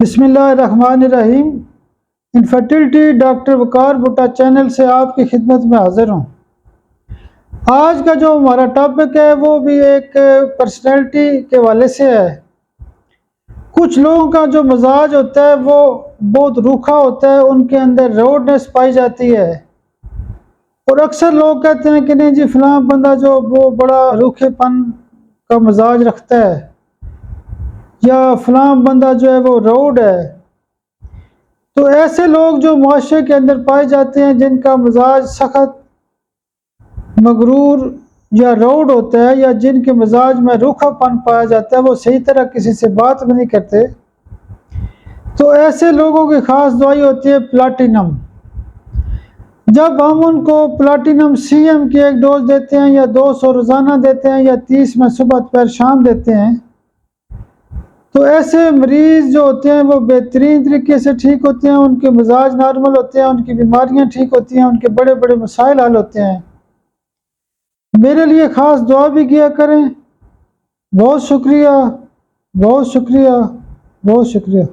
बिस्मिल्लाहिर्रहमानिर्रहीम। Infertility doctor वकार भुट्टा channel से आपकी खिदमत में हाजिर हूँ। आज का जो हमारा टॉपिक है वो भी एक पर्सनैलिटी के हवाले से है। कुछ लोगों का जो मिजाज होता है वो बहुत रूखा होता है, उनके अंदर रोडनेस पाई जाती है। और अक्सर लोग कहते हैं कि नहीं जी फलां बंदा जो वो बड़ा रूखेपन का मिजाज रखता है, या फलां बंदा जो है वो रूड है। तो ऐसे लोग जो माशरे के अंदर पाए जाते हैं, जिनका मिजाज सख्त, मगरूर या रूड होता है, या जिनके मिजाज में रूखापन पाया जाता है, वो सही तरह किसी से बात भी नहीं करते, तो ऐसे लोगों की खास दवाई होती है प्लाटिनम। जब हम उनको प्लाटिनम सीएम की एक डोज देते हैं, या 200 रोज़ाना देते हैं, या 30 में सुबह दोपहर शाम देते हैं, तो ऐसे मरीज़ जो होते हैं वो बेहतरीन तरीके से ठीक होते हैं, उनके मिजाज नॉर्मल होते हैं, उनकी बीमारियां ठीक होती हैं, उनके बड़े बड़े मसाइल हल होते हैं। मेरे लिए ख़ास दुआ भी किया करें। बहुत शुक्रिया, बहुत शुक्रिया, बहुत शुक्रिया।